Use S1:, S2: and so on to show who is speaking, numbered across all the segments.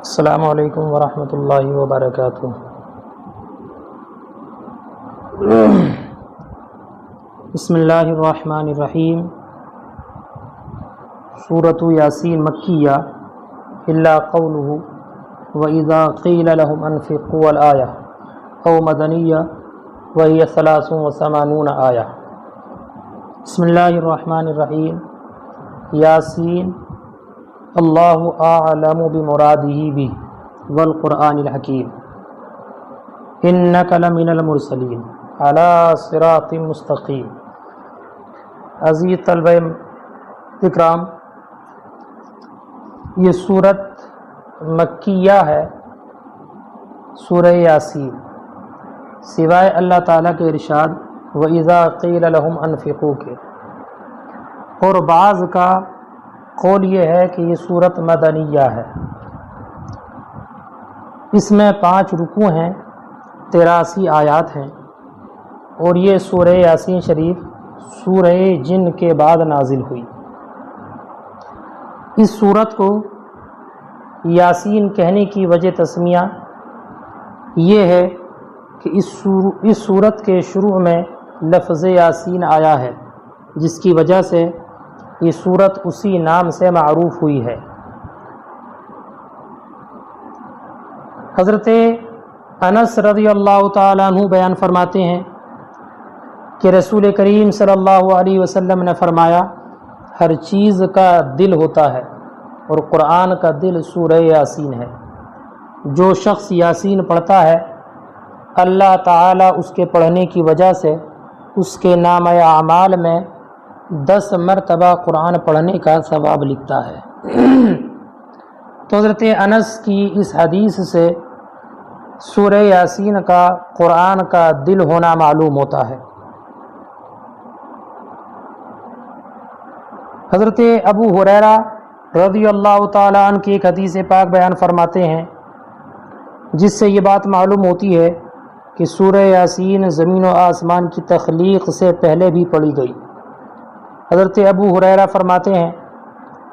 S1: السلام علیکم ورحمۃ اللہ وبرکاتہ۔ بسم اللہ الرحمن الرحیم۔ سورۃ یاسین مکیہ الا قولہ وَإِذَا قِيلَ لَهُمْ أَنفِقُوا الْآيَةُ او مدنیہ وهي 83 آیہ۔ بسم اللہ الرحمن الرحیم۔ یاسین اللہ اعلم بمرادہ بہ والقرآن الحکیم انک لمن المرسلین علی صراط مستقیم۔ عزیز طلبہ اکرام، یہ سورت مکیہ ہے، سورہ یاسین، سوائے اللہ تعالیٰ کے ارشاد وَإِذَا قِيلَ لَهُمْ أَنفِقُوا کے، اور بعض کا قول یہ ہے کہ یہ سورت مدنیہ ہے۔ اس میں 5 رکوع ہیں، 83 آیات ہیں، اور یہ سورہ یاسین شریف سورہ جن کے بعد نازل ہوئی۔ اس سورت کو یاسین کہنے کی وجہ تسمیہ یہ ہے کہ اس سورت کے شروع میں لفظ یاسین آیا ہے، جس کی وجہ سے یہ سورت اسی نام سے معروف ہوئی ہے۔ حضرت انس رضی اللہ تعالیٰ عنہ بیان فرماتے ہیں کہ رسول کریم صلی اللہ علیہ وسلم نے فرمایا، ہر چیز کا دل ہوتا ہے اور قرآن کا دل سورہ یاسین ہے۔ جو شخص یاسین پڑھتا ہے، اللہ تعالیٰ اس کے پڑھنے کی وجہ سے اس کے نامہ اعمال میں 10 مرتبہ قرآن پڑھنے کا ثواب لکھتا ہے۔ تو حضرت انس کی اس حدیث سے سورہ یاسین کا قرآن کا دل ہونا معلوم ہوتا ہے۔ حضرت ابو ہریرہ رضی اللہ تعالیٰ عنہ کی ایک حدیث پاک بیان فرماتے ہیں، جس سے یہ بات معلوم ہوتی ہے کہ سورہ یاسین زمین و آسمان کی تخلیق سے پہلے بھی پڑھی گئی۔ حضرت ابو ہریرہ فرماتے ہیں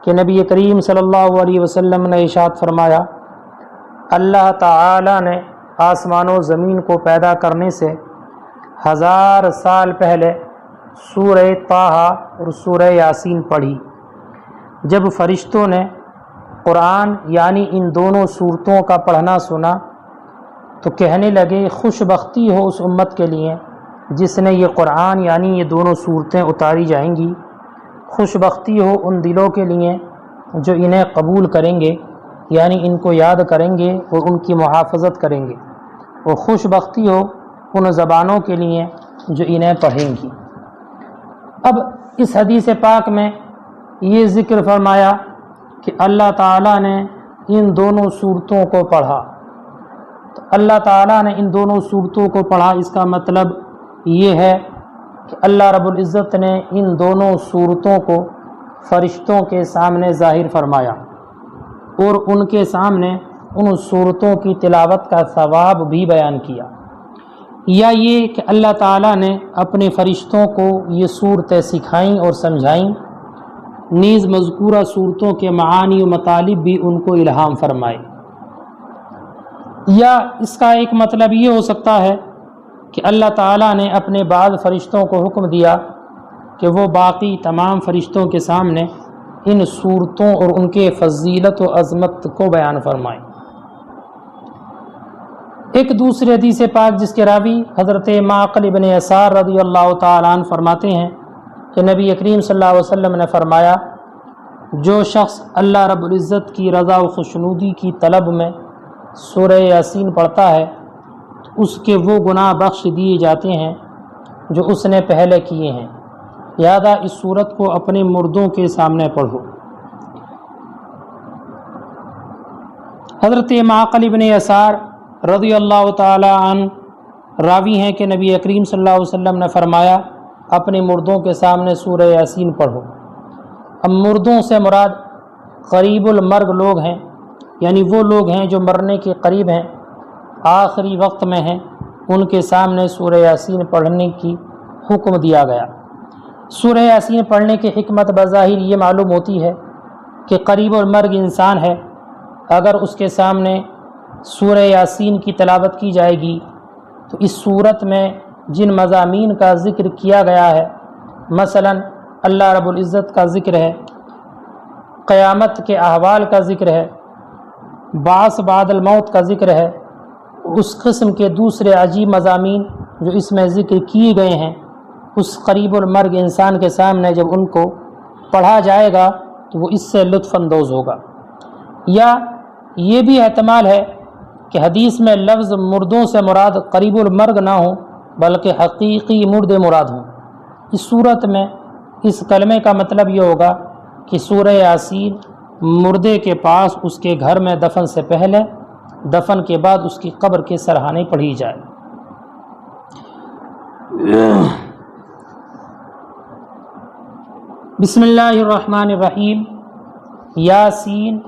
S1: کہ نبی کریم صلی اللہ علیہ وسلم نے ارشاد فرمایا، اللہ تعالی نے آسمان و زمین کو پیدا کرنے سے 1000 سال پہلے سورہ طٰہٰ اور سورہ یاسین پڑھی۔ جب فرشتوں نے قرآن یعنی ان دونوں سورتوں کا پڑھنا سنا تو کہنے لگے، خوش بختی ہو اس امت کے لیے جس نے یہ قرآن یعنی یہ دونوں صورتیں اتاری جائیں گی، خوش بختی ہو ان دلوں کے لیے جو انہیں قبول کریں گے یعنی ان کو یاد کریں گے اور ان کی محافظت کریں گے، اور خوش بختی ہو ان زبانوں کے لیے جو انہیں پڑھیں گی۔ اب اس حدیث پاک میں یہ ذکر فرمایا کہ اللہ تعالیٰ نے ان دونوں صورتوں کو پڑھا۔ تو اللہ تعالیٰ نے ان دونوں صورتوں کو پڑھا، اس کا مطلب یہ ہے کہ اللہ رب العزت نے ان دونوں صورتوں کو فرشتوں کے سامنے ظاہر فرمایا اور ان کے سامنے ان صورتوں کی تلاوت کا ثواب بھی بیان کیا، یا یہ کہ اللہ تعالیٰ نے اپنے فرشتوں کو یہ صورتیں سکھائیں اور سمجھائیں، نیز مذکورہ صورتوں کے معانی و مطالب بھی ان کو الہام فرمائے۔ یا اس کا ایک مطلب یہ ہو سکتا ہے کہ اللہ تعالیٰ نے اپنے بعض فرشتوں کو حکم دیا کہ وہ باقی تمام فرشتوں کے سامنے ان صورتوں اور ان کے فضیلت و عظمت کو بیان فرمائیں۔ ایک دوسری حدیث پاک جس کے راوی حضرت معقل ابن یسار رضی اللہ تعالیٰ عنہ فرماتے ہیں کہ نبی کریم صلی اللہ علیہ وسلم نے فرمایا، جو شخص اللہ رب العزت کی رضا و خوشنودی کی طلب میں سورہ یاسین پڑھتا ہے اس کے وہ گناہ بخش دیے جاتے ہیں جو اس نے پہلے کیے ہیں، لہذا اس سورت کو اپنے مردوں کے سامنے پڑھو۔ حضرت معقل ابن یسار رضی اللہ تعالی عنہ راوی ہیں کہ نبی کریم صلی اللہ علیہ وسلم نے فرمایا، اپنے مردوں کے سامنے سورہ یاسین پڑھو۔ اب مردوں سے مراد قریب المرگ لوگ ہیں، یعنی وہ لوگ ہیں جو مرنے کے قریب ہیں، آخری وقت میں ہیں، ان کے سامنے سورہ یاسین پڑھنے کی حکم دیا گیا۔ سورہ یاسین پڑھنے کی حکمت بظاہر یہ معلوم ہوتی ہے کہ قریب المرگ انسان ہے اگر اس کے سامنے سورہ یاسین کی تلاوت کی جائے گی تو اس صورت میں جن مضامین کا ذکر کیا گیا ہے، مثلا اللہ رب العزت کا ذکر ہے، قیامت کے احوال کا ذکر ہے، بعث بعد الموت کا ذکر ہے، اس قسم کے دوسرے عجیب مضامین جو اس میں ذکر کیے گئے ہیں، اس قریب المرگ انسان کے سامنے جب ان کو پڑھا جائے گا تو وہ اس سے لطف اندوز ہوگا۔ یا یہ بھی احتمال ہے کہ حدیث میں لفظ مردوں سے مراد قریب المرگ نہ ہو بلکہ حقیقی مردے مراد ہوں۔ اس صورت میں اس کلمے کا مطلب یہ ہوگا کہ سورہ یاسین مردے کے پاس اس کے گھر میں دفن سے پہلے، دفن کے بعد اس کی قبر کے سرحانے پڑھی جائے۔ بسم اللہ الرحمن الرحیم، یاسین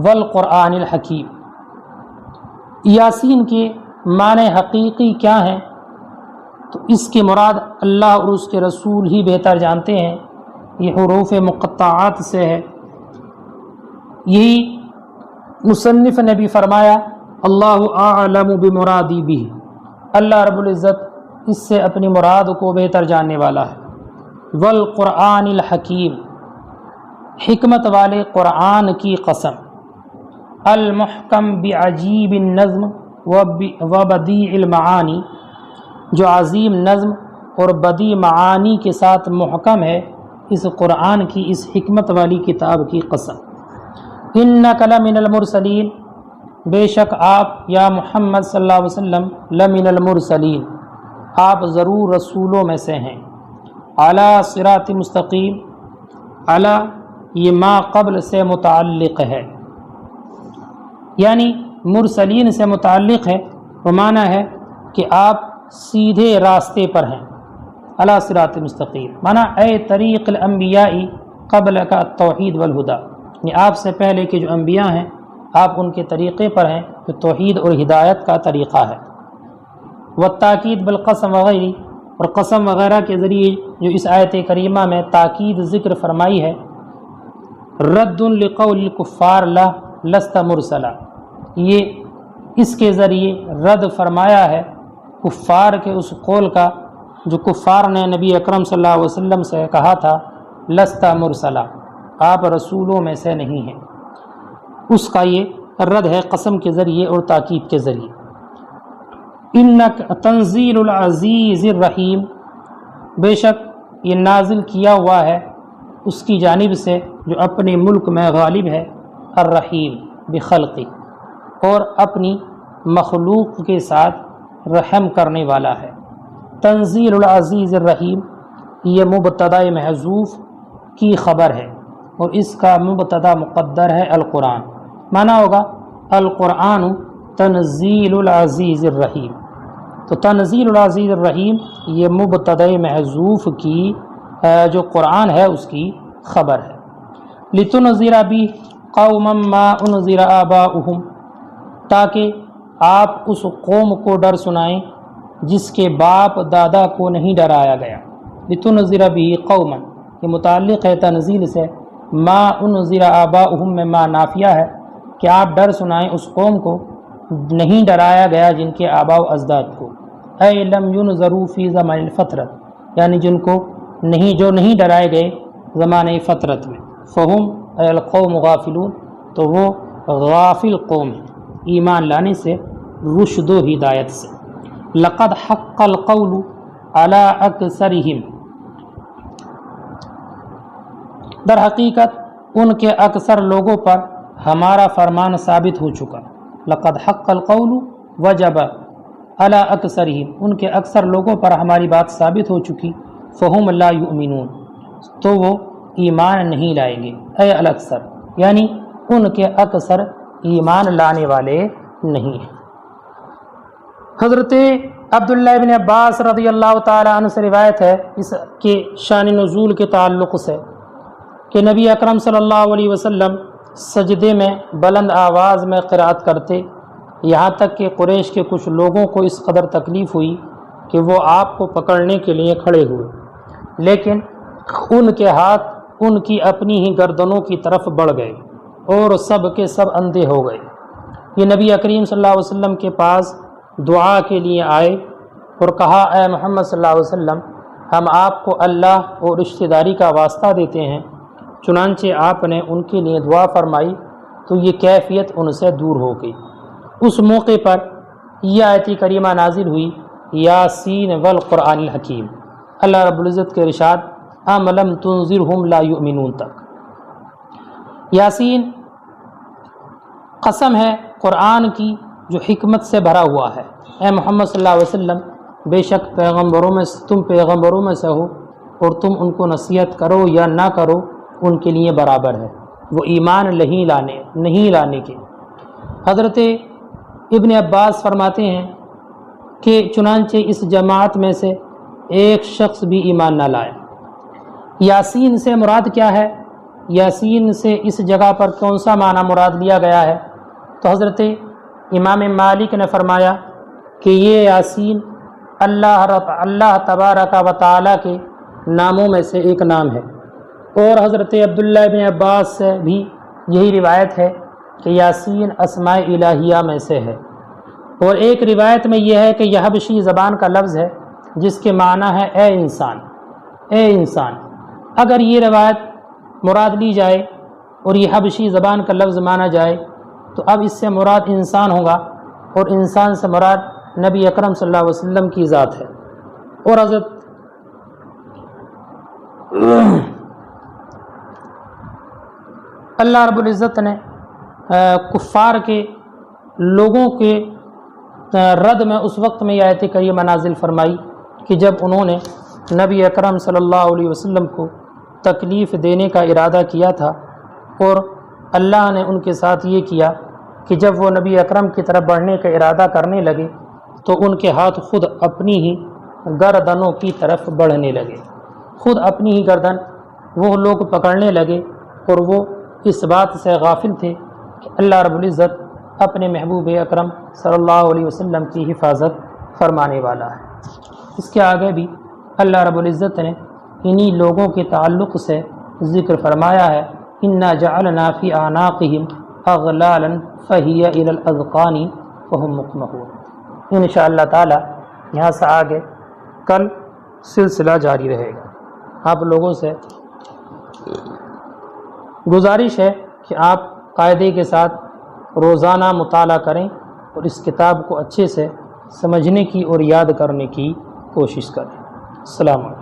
S1: والقرآن الحکیم۔ یاسین کے معنی حقیقی کیا ہیں تو اس کی مراد اللہ اور اس کے رسول ہی بہتر جانتے ہیں۔ یہ حروف مقطعات سے ہے۔ یہی مصنف نے بھی فرمایا اللہ اعلم بمرادی بھی، اللہ رب العزت اس سے اپنی مراد کو بہتر جاننے والا ہے۔ والقرآن الحکیم، حکمت والے قرآن کی قسم، المحکم بعجیب النظم وبدیع المعانی، جو عظیم نظم اور بدیع معانی کے ساتھ محکم ہے، اس قرآن کی اس حکمت والی کتاب کی قسم۔ انک لمن المرسلین، بے شک آپ یا محمد صلی اللہ علیہ وسلم لمن المرسلین، آپ ضرور رسولوں میں سے ہیں۔ علی صراط مستقیم، علی یہ ما قبل سے متعلق ہے، یعنی مرسلین سے متعلق ہے، وہ معنی ہے کہ آپ سیدھے راستے پر ہیں۔ علی صراط مستقیم معنی اے طریق الانبیاء قبل کا التوحید والہدی، یعنی آپ سے پہلے کے جو انبیاء ہیں آپ ان کے طریقے پر ہیں جو توحید اور ہدایت کا طریقہ ہے۔ والتاکید بالقسم وغیرہ، اور قسم وغیرہ کے ذریعے جو اس آیت کریمہ میں تاکید ذکر فرمائی ہے، رد لقول الکفار لست مرسلا، یہ اس کے ذریعے رد فرمایا ہے کفار کے اس قول کا جو کفار نے نبی اکرم صلی اللہ علیہ وسلم سے کہا تھا لست مرسلا، آپ رسولوں میں سے نہیں ہیں، اس کا یہ رد ہے قسم کے ذریعے اور تاکید کے ذریعے۔ انک تنزیل العزیز الرحیم، بے شک یہ نازل کیا ہوا ہے اس کی جانب سے جو اپنے ملک میں غالب ہے، الرحیم بخلقی، اور اپنی مخلوق کے ساتھ رحم کرنے والا ہے۔ تنزیل العزیز الرحیم یہ مبتدا محذوف کی خبر ہے اور اس کا مبتدا مقدر ہے القرآن، مانا ہوگا القرآن تنزیل العزیز الرحیم، تو تنزیل العزیز الرحیم یہ مبتدا محذوف کی جو قرآن ہے اس کی خبر ہے۔ لتنذر بھی قوما ما انذر آباؤہم، تاکہ آپ اس قوم کو ڈر سنائیں جس کے باپ دادا کو نہیں ڈرایا گیا۔ لتنذر بھی قوما یہ متعلق ہے تنزیل سے، ما انذر آباؤہم میں ما نافیہ ہے کہ آپ ڈر سنائیں اس قوم کو نہیں ڈرایا گیا جن کے آباء و اجداد کو، اے لم ینذروا فی زمن الفترت، یعنی جن کو جو نہیں ڈرائے گئے زمانۂ فترت میں، فہم اے القوم غافلون، تو وہ غافل قوم ہیں ایمان لانے سے، رشد و ہدایت سے۔ لقد حق القول علی اکثرہم، در حقیقت ان کے اکثر لوگوں پر ہمارا فرمان ثابت ہو چکا۔ لقد حق القول وجب علی اکثرہم، ان کے اکثر لوگوں پر ہماری بات ثابت ہو چکی، فہم لا یؤمنون، تو وہ ایمان نہیں لائیں گے، اے الاکثر یعنی ان کے اکثر ایمان لانے والے نہیں ہیں۔ حضرت عبداللہ ابن عباس رضی اللہ تعالیٰ عنہ سے روایت ہے اس کے شان نزول کے تعلق سے کہ نبی اکرم صلی اللہ علیہ وسلم سجدے میں بلند آواز میں قرأت کرتے، یہاں تک کہ قریش کے کچھ لوگوں کو اس قدر تکلیف ہوئی کہ وہ آپ کو پکڑنے کے لیے کھڑے ہوئے، لیکن ان کے ہاتھ ان کی اپنی ہی گردنوں کی طرف بڑھ گئے اور سب کے سب اندھے ہو گئے۔ یہ نبی کریم صلی اللہ علیہ وسلم کے پاس دعا کے لیے آئے اور کہا اے محمد صلی اللہ علیہ وسلم ہم آپ کو اللہ اور رشتہ داری کا واسطہ دیتے ہیں۔ چنانچہ آپ نے ان کے لیے دعا فرمائی تو یہ کیفیت ان سے دور ہو گئی۔ اس موقع پر یہ آیت کریمہ نازل ہوئی یاسین والقرآن الحکیم، اللہ رب العزت کے ارشاد ام لم تنذرہم لا یؤمنون تک۔ یاسین قسم ہے قرآن کی جو حکمت سے بھرا ہوا ہے۔ اے محمد صلی اللہ علیہ وسلم بے شک تم پیغمبروں میں سے ہو اور تم ان کو نصیحت کرو یا نہ کرو ان کے لیے برابر ہے، وہ ایمان نہیں لانے کے۔ حضرت ابن عباس فرماتے ہیں کہ چنانچہ اس جماعت میں سے ایک شخص بھی ایمان نہ لائے۔ یاسین سے مراد کیا ہے؟ یاسین سے اس جگہ پر کون سا معنی مراد لیا گیا ہے؟ تو حضرت امام مالک نے فرمایا کہ یہ یاسین اللہ تبارک و تعالیٰ کے ناموں میں سے ایک نام ہے، اور حضرت عبداللہ ابن عباس سے بھی یہی روایت ہے کہ یاسین اسماء الہیہ میں سے ہے۔ اور ایک روایت میں یہ ہے کہ یہ حبشی زبان کا لفظ ہے جس کے معنی ہے اے انسان، اے انسان۔ اگر یہ روایت مراد لی جائے اور یہ حبشی زبان کا لفظ مانا جائے تو اب اس سے مراد انسان ہوگا، اور انسان سے مراد نبی اکرم صلی اللہ علیہ وسلم کی ذات ہے۔ اور حضرت اللہ رب العزت نے کفار کے لوگوں کے رد میں اس وقت میں یہ آیت کریمہ نازل فرمائی کہ جب انہوں نے نبی اکرم صلی اللہ علیہ وسلم کو تکلیف دینے کا ارادہ کیا تھا، اور اللہ نے ان کے ساتھ یہ کیا کہ جب وہ نبی اکرم کی طرف بڑھنے کا ارادہ کرنے لگے تو ان کے ہاتھ خود اپنی ہی گردنوں کی طرف بڑھنے لگے، خود اپنی ہی گردن وہ لوگ پکڑنے لگے، اور وہ اس بات سے غافل تھے کہ اللہ رب العزت اپنے محبوب اکرم صلی اللہ علیہ وسلم کی حفاظت فرمانے والا ہے۔ اس کے آگے بھی اللہ رب العزت نے انہی لوگوں کے تعلق سے ذکر فرمایا ہے انا جعلنا فی اعناقہم اغلالا فہی الی الاذقان وہم مقمحون۔ انشاءاللہ تعالی یہاں سے آگے کل سلسلہ جاری رہے گا۔ آپ لوگوں سے گزارش ہے کہ آپ قاعدے کے ساتھ روزانہ مطالعہ کریں اور اس کتاب کو اچھے سے سمجھنے کی اور یاد کرنے کی کوشش کریں۔ السلام علیکم۔